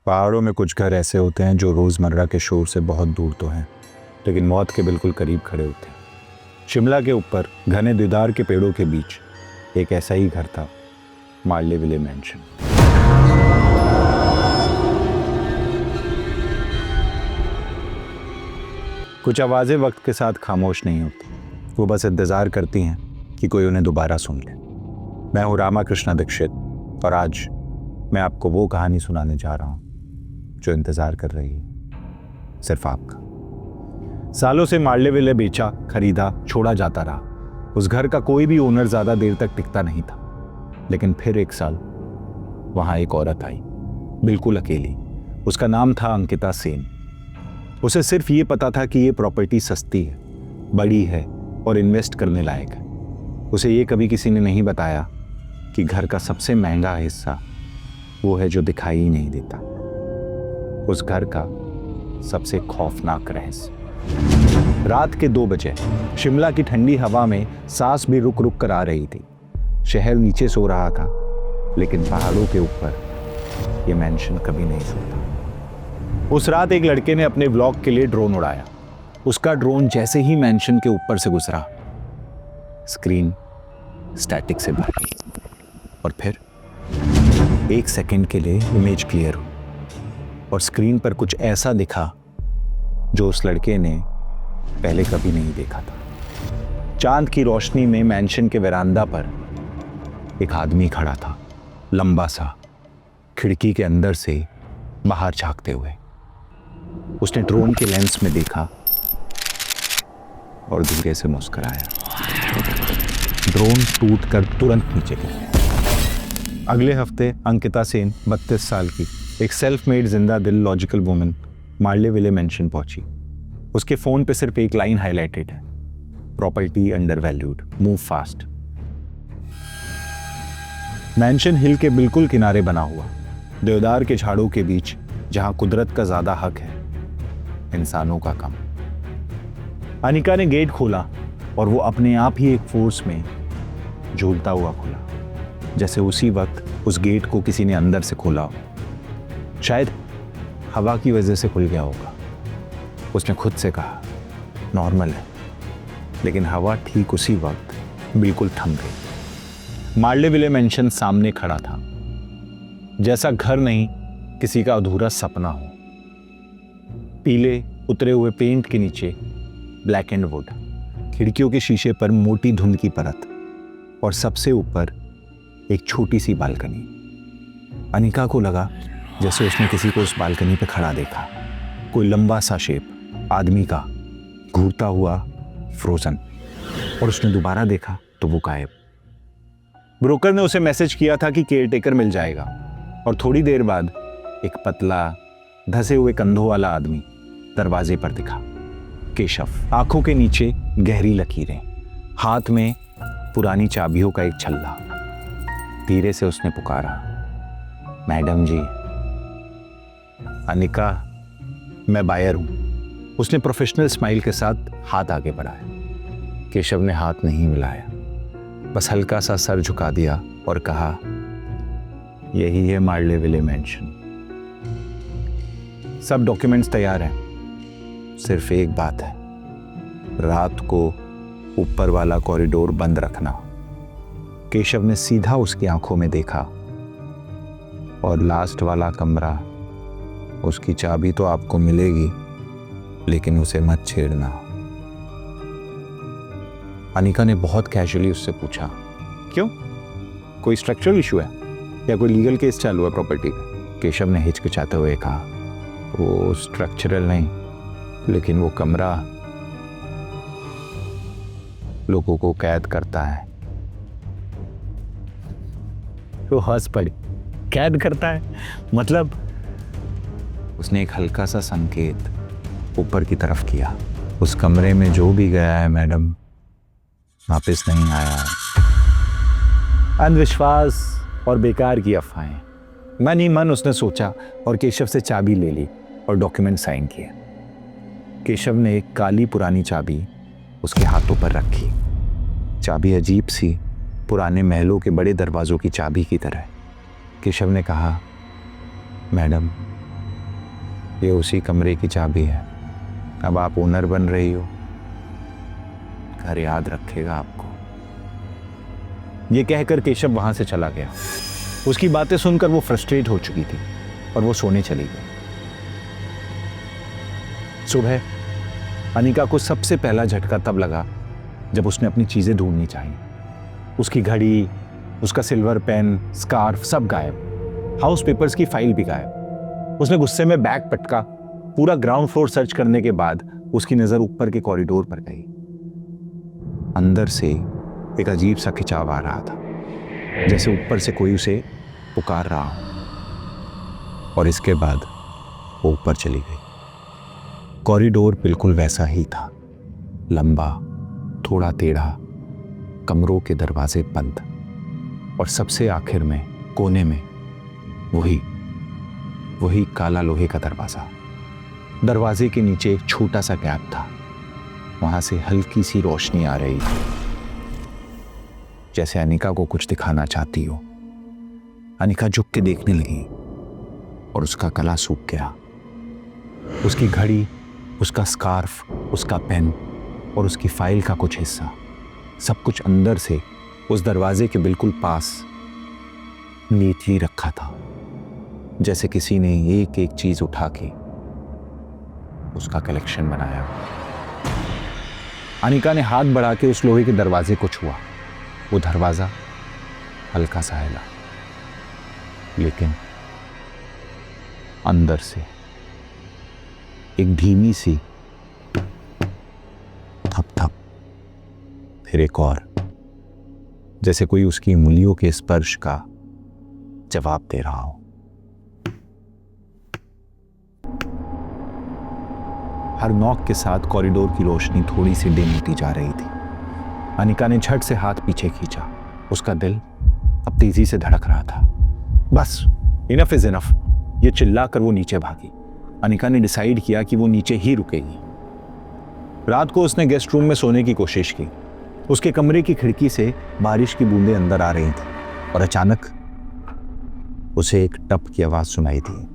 पहाड़ों में कुछ घर ऐसे होते हैं जो रोज़मर्रा के शोर से बहुत दूर तो हैं, लेकिन मौत के बिल्कुल करीब खड़े होते हैं। शिमला के ऊपर घने देवदार के पेड़ों के बीच एक ऐसा ही घर था, मार्ले विले मैंशन। कुछ आवाज़ें वक्त के साथ खामोश नहीं होती, वो बस इंतज़ार करती हैं कि कोई उन्हें दोबारा सुन ले। मैं हूँ रामाकृष्णा दीक्षित और आज मैं आपको वो कहानी सुनाने जा रहा हूँ जो इंतज़ार कर रही है सिर्फ आपका। सालों से मार्ले विले बेचा, खरीदा, छोड़ा जाता रहा। उस घर का कोई भी ओनर ज़्यादा देर तक टिकता नहीं था, लेकिन फिर एक साल वहाँ एक औरत आई, बिल्कुल अकेली। उसका नाम था अंकिता सेन। उसे सिर्फ ये पता था कि ये प्रॉपर्टी सस्ती है, बड़ी है और इन्वेस्ट करने लायक है। उसे ये कभी किसी ने नहीं बताया कि घर का सबसे महंगा हिस्सा वो है जो दिखाई ही नहीं देता, उस घर का सबसे खौफनाक रहस्य। रात के 2 बजे शिमला की ठंडी हवा में सांस भी रुक रुक कर आ रही थी। शहर नीचे सो रहा था, लेकिन पहाड़ों के ऊपर ये मैंशन कभी नहीं सोता। उस रात एक लड़के ने अपने व्लॉग के लिए ड्रोन उड़ाया। उसका ड्रोन जैसे ही मैंशन के ऊपर से गुजरा, स्क्रीन स्टैटिक से भर गई और फिर 1 सेकंड के लिए इमेज क्लियर हुई और स्क्रीन पर कुछ ऐसा दिखा जो उस लड़के ने पहले कभी नहीं देखा था। चांद की रोशनी में मैंशन के वेरांडा पर एक आदमी खड़ा था, लंबा सा, खिड़की के अंदर से बाहर झांकते हुए। उसने ड्रोन के लेंस में देखा और धीरे से मुस्कुराया। ड्रोन टूटकर तुरंत नीचे गिर गया। अगले हफ्ते अंकिता सेन 32 साल की एक सेल्फ मेड जिंदा दिल logical woman Marleyville mansion पहुंची। उसके फोन पे सिर्फ एक लाइन हाईलाइटेड है, property undervalued, move fast. Mansion hill के बिल्कुल किनारे बना हुआ, देवदार के झाड़ों के बीच, जहां कुदरत का ज्यादा हक है, इंसानों का कम। अनिका ने गेट खोला और वो अपने आप ही एक फोर्स में झूलता हुआ खुला, जैसे उसी वक्त उस गेट को किसी ने अंदर से खोला हो। शायद हवा की वजह से खुल गया होगा। उसने खुद से कहा, नॉर्मल है। लेकिन हवा ठीक उसी वक्त बिल्कुल थम गई। मार्ले विले मैंशन सामने खड़ा था, जैसा घर नहीं, किसी का अधूरा सपना हो। पीले उतरे हुए पेंट के नीचे ब्लैक एंड वुड, खिड़कियों के शीशे पर मोटी धुंध की परत और सबसे ऊपर एक छोटी सी बालकनी। अनिका को लगा जैसे उसने किसी को उस बालकनी पे खड़ा देखा, कोई लंबा सा शेप आदमी का, घूरता हुआ, फ्रोजन। और उसने दोबारा देखा तो वो गायब। ब्रोकर ने उसे मैसेज किया था कि केयरटेकर मिल जाएगा, और थोड़ी देर बाद एक पतला, धसे हुए कंधों वाला आदमी दरवाजे पर दिखा। केशव, आंखों के नीचे गहरी लकीरें, हाथ में पुरानी चाबियों का एक छल्ला। धीरे से उसने पुकारा, मैडम जी। अनिका, मैं बायर हूं। उसने प्रोफेशनल स्माइल के साथ हाथ आगे बढ़ाया। केशव ने हाथ नहीं मिलाया, बस हल्का सा सर झुका दिया और कहा, यही है मार्ले विले मैंशन। सब डॉक्यूमेंट्स तैयार हैं, सिर्फ एक बात है, रात को ऊपर वाला कॉरिडोर बंद रखना। केशव ने सीधा उसकी आंखों में देखा, और लास्ट वाला कमरा, उसकी चाबी तो आपको मिलेगी, लेकिन उसे मत छेड़ना। अनिका ने बहुत कैजुअली उससे पूछा, क्यों? कोई स्ट्रक्चरल इशू है या कोई लीगल केस चालू है प्रॉपर्टी पे? केशव ने हिचकिचाते हुए कहा, वो स्ट्रक्चरल नहीं, लेकिन वो कमरा लोगों को कैद करता है। वो हंस पड़ी। कैद करता है मतलब? उसने एक हल्का सा संकेत ऊपर की तरफ किया। उस कमरे में जो भी गया है मैडम, वापस नहीं आया है। अंधविश्वास और बेकार की अफवाहें, मन ही मन उसने सोचा, और केशव से चाबी ले ली और डॉक्यूमेंट साइन किए। केशव ने एक काली पुरानी चाबी उसके हाथों पर रखी। चाबी अजीब सी, पुराने महलों के बड़े दरवाजों की चाबी की तरह। केशव ने कहा, मैडम ये उसी कमरे की चाबी है। अब आप ओनर बन रही हो, घर याद रखेगा आपको। ये कहकर केशव वहां से चला गया। उसकी बातें सुनकर वो फ्रस्ट्रेट हो चुकी थी और वो सोने चली गई। सुबह अनिका को सबसे पहला झटका तब लगा जब उसने अपनी चीजें ढूंढनी चाहिए। उसकी घड़ी, उसका सिल्वर पेन, स्कार्फ सब गायब। हाउस पेपर्स की फाइल भी गायब। उसने गुस्से में बैग पटका। पूरा ग्राउंड फ्लोर सर्च करने के बाद उसकी नजर ऊपर के कॉरिडोर पर गई। अंदर से एक अजीब सा खिंचाव आ रहा था, जैसे ऊपर से कोई उसे पुकार रहा हो। और इसके बाद वो ऊपर चली गई। कॉरिडोर बिल्कुल वैसा ही था, लंबा, थोड़ा टेढ़ा, कमरों के दरवाजे बंद, और सबसे आखिर में कोने में वही काला लोहे का दरवाजा। दरवाजे के नीचे एक छोटा सा गैप था, वहां से हल्की सी रोशनी आ रही थी, जैसे अनिका को कुछ दिखाना चाहती हो। अनिका झुक के देखने लगी और उसका गला सूख गया। उसकी घड़ी, उसका स्कार्फ, उसका पेन और उसकी फाइल का कुछ हिस्सा, सब कुछ अंदर से उस दरवाजे के बिल्कुल पास नीटली रखा था, जैसे किसी ने एक एक चीज उठा के उसका कलेक्शन बनाया। अनिका ने हाथ बढ़ा के उस लोहे के दरवाजे को छुआ। वो दरवाजा हल्का सा हिला, लेकिन अंदर से एक धीमी सी थप थप, फिर एक और, जैसे कोई उसकी उंगलियों के स्पर्श का जवाब दे रहा हो। हर नॉक के साथ कॉरिडोर की रोशनी थोड़ी सी डिम होती जा रही थी। अनिका ने झट से हाथ पीछे खींचा। उसका दिल अब तेजी से धड़क रहा था। बस, इनफ इज इनफ, ये चिल्लाकर वो नीचे भागी। अनिका ने डिसाइड किया कि वो नीचे ही रुकेगी। रात को उसने गेस्ट रूम में सोने की कोशिश की। उसके कमरे की खिड़की से बारिश की बूंदें अंदर आ रही थी और अचानक उसे एक टप की आवाज सुनाई दी।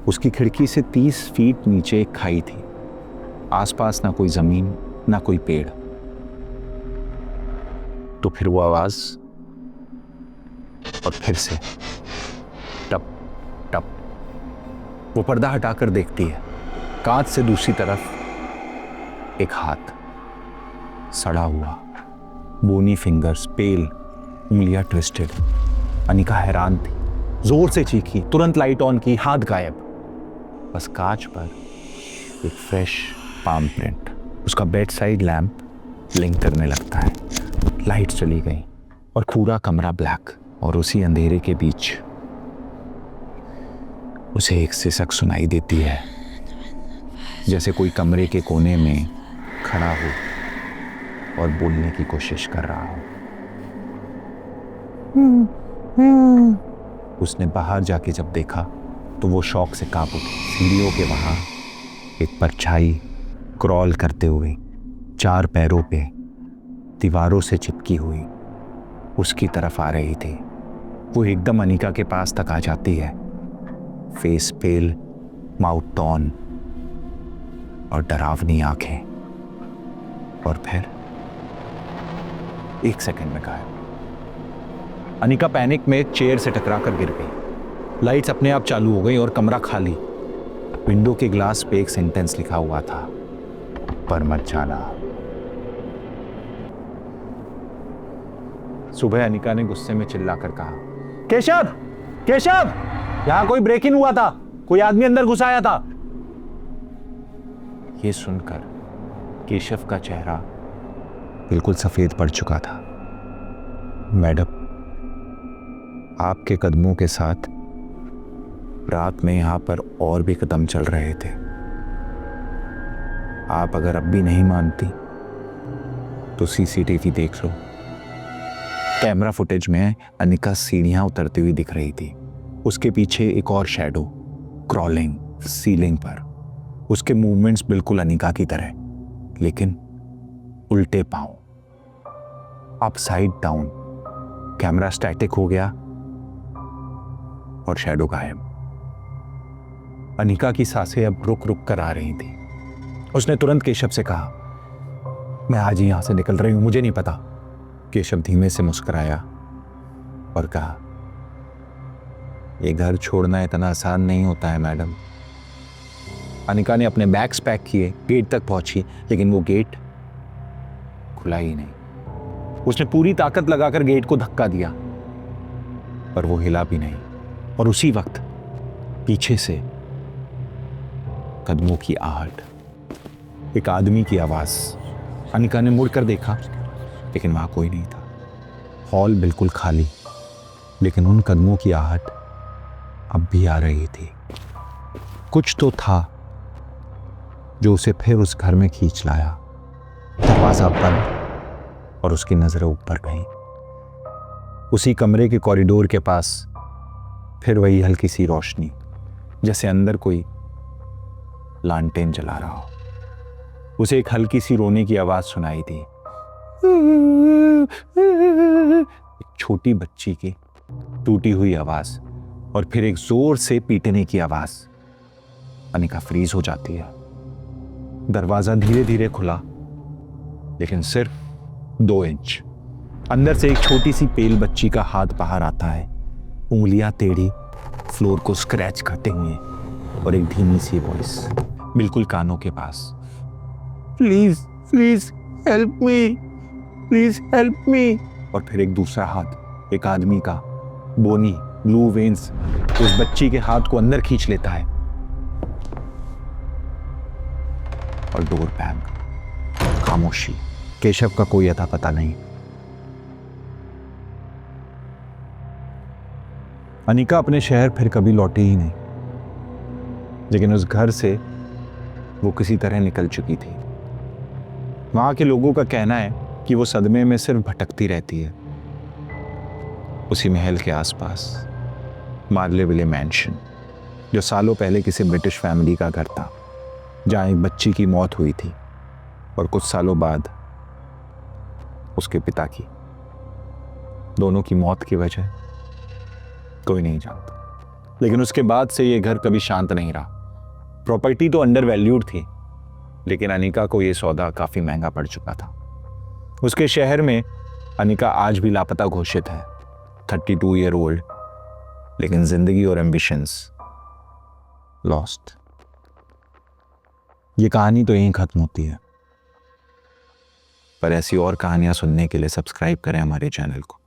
उसकी खिड़की से 30 फीट नीचे एक खाई थी। आसपास ना कोई जमीन, ना कोई पेड़। तो फिर वो आवाज, और फिर से टप टप। वो पर्दा हटाकर देखती है। कांच से दूसरी तरफ एक हाथ, सड़ा हुआ, बोनी फिंगर्स, पेल उंगलियां ट्विस्टेड। अनिका हैरान थी, जोर से चीखी, तुरंत लाइट ऑन की, हाथ गायब। बस कांच पर एक फ्रेश पाम प्रिंट। उसका बेड साइड लैंप ब्लिंक करने लगता है। लाइट चली गई और पूरा कमरा ब्लैक, और उसी अंधेरे के बीच उसे एक सिसक सुनाई देती है, जैसे कोई कमरे के कोने में खड़ा हो और बोलने की कोशिश कर रहा हो। उसने बाहर जाके जब देखा तो वो शौक से कांप उठी। सीढ़ियों के वहां एक परछाई क्रॉल करते हुए 4 पैरों पे दीवारों से चिपकी हुई उसकी तरफ आ रही थी। वो एकदम अनिका के पास तक आ जाती है, फेस पेल, माउथ टॉन और डरावनी आंखें, और फिर 1 सेकंड में गायब। अनिका पैनिक में एक चेयर से टकराकर गिर गई। लाइट्स अपने आप चालू हो गई और कमरा खाली। विंडो के ग्लास पे एक सेंटेंस लिखा हुआ था, पर मत जाना। सुबह अनिका ने गुस्से में चिल्लाकर कहा, केशव, केशव, यहां कोई ब्रेक इन हुआ था, कोई आदमी अंदर घुस आया था। यह सुनकर केशव का चेहरा बिल्कुल सफेद पड़ चुका था। मैडम, आपके कदमों के साथ रात में यहां पर और भी कदम चल रहे थे। आप अगर अब भी नहीं मानती तो सीसीटीवी देख लो। कैमरा फुटेज में अनिका सीढ़ियां उतरती हुई दिख रही थी। उसके पीछे एक और शैडो क्रॉलिंग सीलिंग पर। उसके मूवमेंट्स बिल्कुल अनिका की तरह, लेकिन उल्टे पांव, अपसाइड डाउन। कैमरा स्टैटिक हो गया और शैडो गायब। अनिका की सांसें अब रुक रुक कर आ रही थी। उसने तुरंत केशव से कहा, मैं आज ही यहां से निकल रही हूं, मुझे नहीं पता। केशव धीमे से मुस्कुराया और कहा, ये घर छोड़ना इतना आसान नहीं होता है मैडम। अनिका ने अपने बैग्स पैक किए, गेट तक पहुंची, लेकिन वो गेट खुला ही नहीं। उसने पूरी ताकत लगाकर गेट को धक्का दिया, पर वो हिला भी नहीं। और उसी वक्त पीछे से कदमों की आहट, एक आदमी की आवाज। अनिका ने मुड़कर देखा, लेकिन वहां कोई नहीं था। हॉल बिल्कुल खाली, लेकिन उन कदमों की आहट अब भी आ रही थी। कुछ तो था जो उसे फिर उस घर में खींच लाया। दरवाजा बंद और उसकी नजरें ऊपर गईं। उसी कमरे के कॉरिडोर के पास फिर वही हल्की सी रोशनी, जैसे अंदर कोई लालटेन जला रहा हो। उसे एक हल्की सी रोने की आवाज सुनाई दी, एक छोटी बच्ची की टूटी हुई आवाज, और फिर एक जोर से पीटने की आवाज। अनिका फ्रीज हो जाती है। दरवाजा धीरे धीरे खुला, लेकिन सिर्फ 2 इंच। अंदर से एक छोटी सी पेल बच्ची का हाथ बाहर आता है, उंगलियां टेढ़ी, फ्लोर को स्क्रैच करते हुए, और एक धीमी सी वॉइस बिल्कुल कानों के पास, please please help me, please help me. और फिर एक दूसरा हाथ, एक आदमी का, बोनी ब्लू वेन्स, उस बच्ची के हाथ को अंदर खींच लेता है, और डोर बैंग। खामोशी। केशव का कोई अता पता नहीं। अनिका अपने शहर फिर कभी लौटी ही नहीं, लेकिन उस घर से वो किसी तरह निकल चुकी थी। वहां के लोगों का कहना है कि वो सदमे में सिर्फ भटकती रहती है। उसी महल के आसपास मार्लेविले मैंशन, जो सालों पहले किसी ब्रिटिश फैमिली का घर था, जहां एक बच्ची की मौत हुई थी और कुछ सालों बाद उसके पिता की। दोनों की मौत की वजह कोई नहीं जानता, लेकिन उसके बाद से ये घर कभी शांत नहीं रहा। प्रॉपर्टी तो अंडर वैल्यूड थी, लेकिन अनिका को यह सौदा काफी महंगा पड़ चुका था। उसके शहर में अनिका आज भी लापता घोषित है, 32 ईयर ओल्ड, लेकिन जिंदगी और एम्बिशंस लॉस्ट। ये कहानी तो यहीं खत्म होती है, पर ऐसी और कहानियां सुनने के लिए सब्सक्राइब करें हमारे चैनल को।